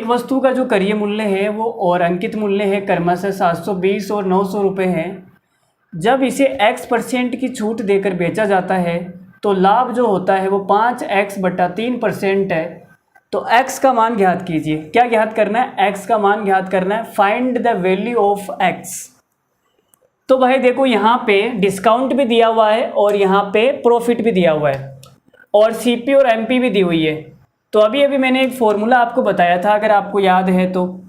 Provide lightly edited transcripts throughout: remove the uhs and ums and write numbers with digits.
एक वस्तु का जो क्रय मूल्य है वो और अंकित मूल्य है क्रमशः 720 और 900 रुपये है। जब इसे x% की छूट देकर बेचा जाता है तो लाभ जो होता है वो 5x/3% है। तो x का मान ज्ञात कीजिए। क्या ज्ञात करना है? x का मान ज्ञात करना है। Find the value of x। तो भाई देखो यहाँ पे डिस्काउंट भी दिया हुआ है और यहाँ पे प्रॉफिट भी दिया हुआ है और सीपी और एमपी भी दी हुई है। तो अभी अभी मैंने एक फॉर्मूला आपको बताया था, अगर आपको याद है तो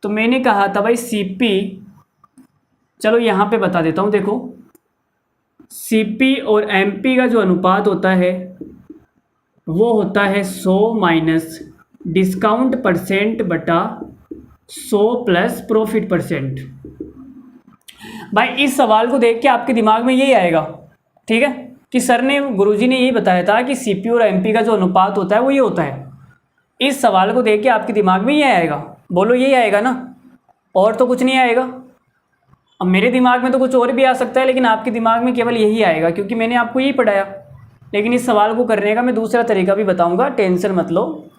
मैंने कहा था भाई सीपी, चलो यहाँ पे बता देता हूँ। देखो सीपी और एमपी का जो अनुपात होता है वो होता है 100 माइनस डिस्काउंट परसेंट बटा 100 प्लस प्रॉफिट परसेंट। भाई इस सवाल को देख के आपके दिमाग में यही आएगा, ठीक है, कि सर ने, गुरुजी ने यही बताया था कि सीपी और एमपी का जो अनुपात होता है वो ये होता है। इस सवाल को देख के आपके दिमाग में यही आएगा। बोलो यही आएगा ना, और तो कुछ नहीं आएगा। अब मेरे दिमाग में तो कुछ और भी आ सकता है, लेकिन आपके दिमाग में केवल यही आएगा क्योंकि मैंने आपको यही पढ़ाया। लेकिन इस सवाल को करने का मैं दूसरा तरीका भी बताऊंगा, टेंशन मत लो,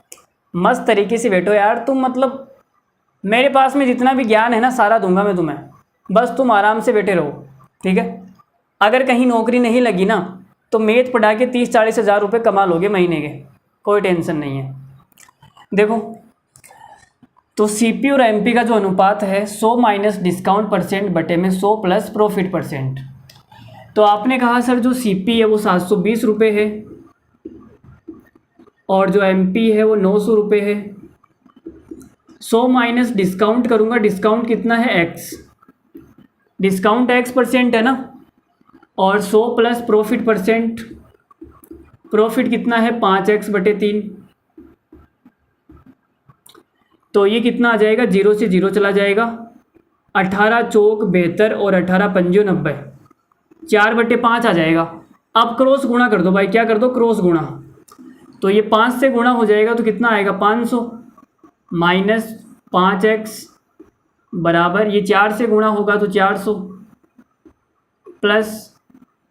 मस्त तरीके से बैठो यार तुम। मतलब मेरे पास में जितना भी ज्ञान है ना सारा दूंगा मैं तुम्हें, बस तुम आराम से बैठे रहो, ठीक है। अगर कहीं नौकरी नहीं लगी ना तो मैथ पढ़ा के 30-40 हज़ार रुपये कमा लोगे महीने के, कोई टेंशन नहीं है। देखो तो सीपी और एमपी का जो अनुपात है 100 माइनस डिस्काउंट परसेंट बटे में 100 प्लस प्रॉफिट परसेंट। तो आपने कहा सर जो सीपी है वो 720 रुपये है और जो एमपी है वो 900 रुपये है। 100 माइनस डिस्काउंट करूँगा, डिस्काउंट कितना है x, डिस्काउंट x% है ना, और 100 प्लस प्रॉफिट परसेंट, प्रॉफिट कितना है 5x/3। तो ये कितना आ जाएगा, 0 से 0 चला जाएगा। 18 चौक 72 और 18 पंजो 90, 4/5 आ जाएगा। अब क्रॉस गुणा कर दो भाई, क्या कर दो, क्रॉस गुणा। तो ये 5 से गुणा हो जाएगा तो कितना आएगा 500 माइनस 5x बराबर, ये 4 से गुणा होगा तो 400 प्लस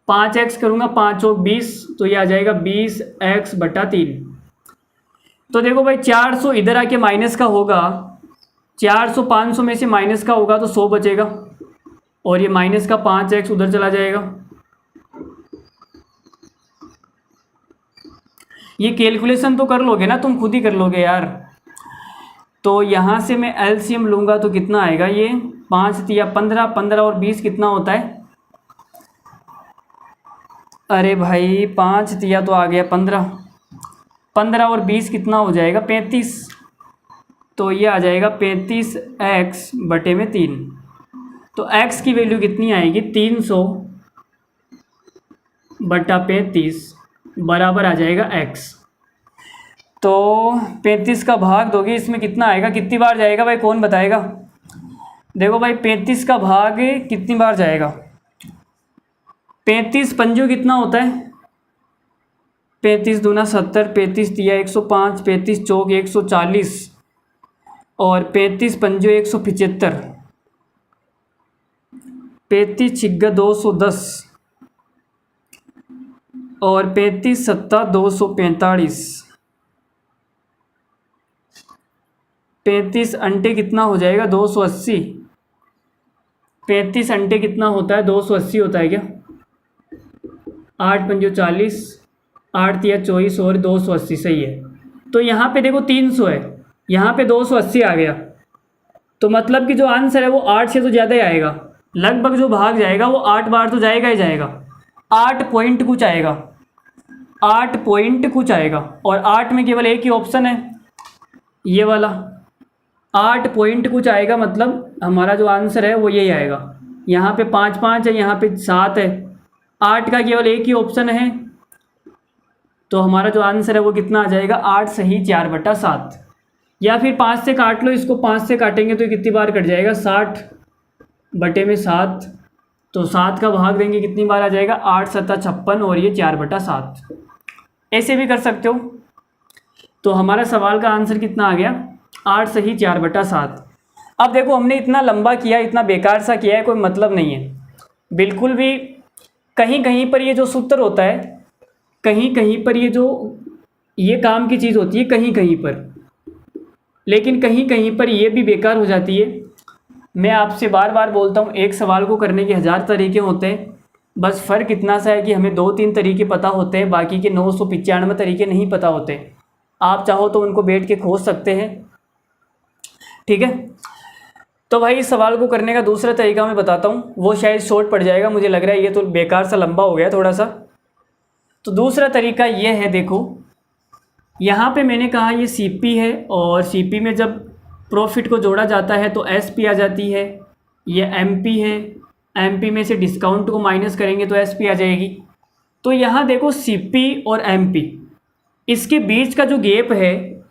5x करूँगा 5 चौक 20, तो ये आ जाएगा 20x/3। तो देखो भाई 400 इधर आके माइनस का होगा, 400 500 में से माइनस का होगा तो 100 बचेगा और ये माइनस का 5x उधर चला जाएगा। ये कैलकुलेशन तो कर लोगे ना, तुम खुद ही कर लोगे यार। तो यहाँ से मैं एलसीएम लूँगा तो कितना आएगा, ये 5 या 15, 15 और 20 कितना होता है, अरे भाई 5 दिया तो आ गया 15, 15 और 20 कितना हो जाएगा 35। तो ये आ जाएगा 35x/3। तो x की वैल्यू कितनी आएगी 300/35 बराबर आ जाएगा x। तो 35 का भाग दोगे इसमें कितना आएगा, कितनी बार जाएगा भाई, कौन बताएगा। देखो भाई 35 का भाग कितनी बार जाएगा, 35 पंजो कितना होता है, 35 दूना 70, 35 तिया 105, 35 चौक 140 और 35 पंजो 175, 35 छिग्गा 210 और 35 सत्ता 245, 35 अंटे कितना हो जाएगा 280, 35 अंटे कितना होता है 280 होता है क्या, 8 पंजो 40, 8 तिया 24 और 280, सही है। तो यहाँ पे देखो 300 है, यहाँ पे 280 आ गया, तो मतलब कि जो आंसर है वो 8 से तो ज़्यादा ही आएगा। लगभग जो भाग जाएगा वो 8 बार तो जाएगा ही जाएगा, 8 पॉइंट कुछ आएगा, 8 पॉइंट कुछ आएगा। और 8 में केवल एक ही ऑप्शन है ये वाला, 8 पॉइंट कुछ आएगा, मतलब हमारा जो आंसर है वो यही आएगा। यहाँ पे 5 5 है, यहाँ पे 7 है, 8 का केवल एक ही ऑप्शन है, तो हमारा जो आंसर है वो कितना आ जाएगा 8 सही 4/7। या फिर 5 से काट लो इसको, 5 से काटेंगे तो कितनी बार कट जाएगा 60/7, तो 7 का भाग देंगे कितनी बार आ जाएगा 8 7 56 और ये 4/7। ऐसे भी कर सकते हो। तो हमारा सवाल का आंसर कितना आ गया 8 सही 4/7। अब देखो हमने इतना लंबा किया, इतना बेकार सा किया है, कोई मतलब नहीं है बिल्कुल भी। कहीं कहीं पर ये जो सूत्र होता है, कहीं कहीं पर ये जो ये काम की चीज़ होती है, कहीं कहीं पर लेकिन कहीं कहीं पर ये भी बेकार हो जाती है। मैं आपसे बार बार बोलता हूँ, एक सवाल को करने के 1000 तरीके होते हैं, बस फ़र्क इतना सा है कि हमें 2-3 तरीके पता होते हैं, बाकी के 995 तरीके नहीं पता होते। आप चाहो तो उनको बैठ के खोज सकते हैं, ठीक है। तो भाई इस सवाल को करने का दूसरा तरीका मैं बताता हूँ, वो शायद शॉर्ट पड़ जाएगा, मुझे लग रहा है ये तो बेकार सा लंबा हो गया थोड़ा सा। तो दूसरा तरीका ये है, देखो यहाँ पे मैंने कहा ये सीपी है, और सीपी में जब प्रॉफिट को जोड़ा जाता है तो एसपी आ जाती है। ये एमपी है, एमपी में से डिस्काउंट को माइनस करेंगे तो एसपी आ जाएगी। तो यहाँ देखो सीपी और एमपी, इसके बीच का जो गैप है,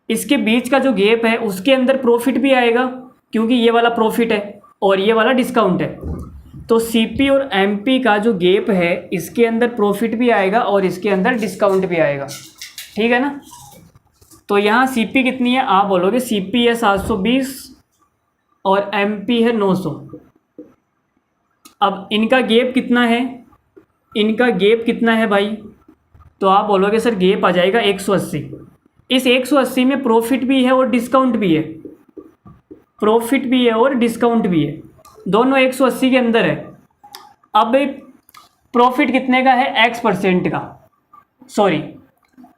इसके बीच का जो गैप है उसके अंदर प्रॉफिट भी आएगा, क्योंकि ये वाला प्रॉफिट है और ये वाला डिस्काउंट है। तो सीपी और एमपी का जो गैप है, इसके अंदर प्रॉफिट भी आएगा और इसके अंदर डिस्काउंट भी आएगा, ठीक है ना। तो यहाँ सीपी कितनी है, आप बोलोगे सीपी है 720 और एमपी है 900। अब इनका गैप कितना है, इनका गैप कितना है भाई, तो आप बोलोगे सर गैप आ जाएगा 180। इस 180 में प्रॉफिट भी है और डिस्काउंट भी है, प्रॉफिट भी है और डिस्काउंट भी है, दोनों 180 के अंदर है। अब प्रॉफिट कितने का है, x% का, सॉरी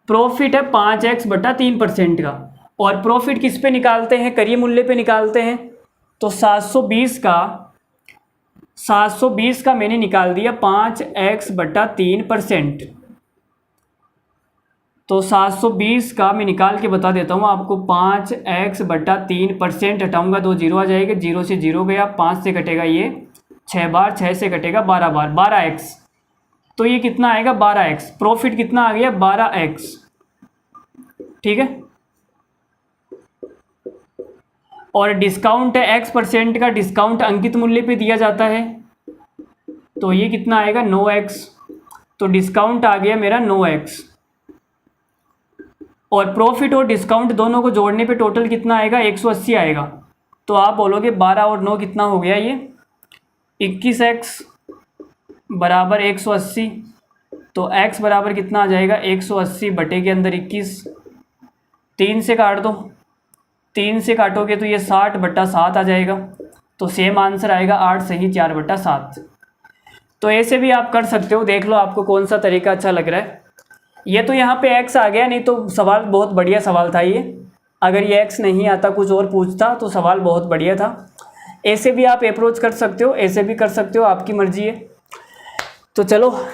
प्रॉफिट है 5x/3% का। और प्रॉफिट किस पे निकालते हैं, करियर मूल्य पे निकालते हैं। तो 720 का मैंने निकाल दिया 5x/3%। तो 720 का मैं निकाल के बता देता हूँ आपको, 5x/3% हटाऊँगा 2 जीरो आ जाएगा, 0 से 0 गया, 5 से कटेगा ये 6 बार, 6 से कटेगा 12 बार, 12x। तो ये कितना आएगा 12x, प्रॉफिट कितना आ गया 12x, ठीक है। और डिस्काउंट है x% का, डिस्काउंट अंकित मूल्य पे दिया जाता है, तो ये कितना आएगा 9x। तो डिस्काउंट आ गया मेरा 9x, और प्रॉफिट और डिस्काउंट दोनों को जोड़ने पे टोटल कितना आएगा 180 आएगा। तो आप बोलोगे 12 और 9 कितना हो गया, ये 21x बराबर 180। तो x बराबर कितना आ जाएगा 180 बटे के अंदर 21, 3 से काट दो, 3 से काटोगे तो ये 60/7 आ जाएगा। तो सेम आंसर आएगा 8 सही 4/7। तो ऐसे भी आप कर सकते हो, देख लो आपको कौन सा तरीका अच्छा लग रहा है। ये तो यहाँ पे x आ गया, नहीं तो सवाल बहुत बढ़िया सवाल था ये। अगर ये x नहीं आता, कुछ और पूछता, तो सवाल बहुत बढ़िया था। ऐसे भी आप अप्रोच कर सकते हो, ऐसे भी कर सकते हो, आपकी मर्जी है। तो चलो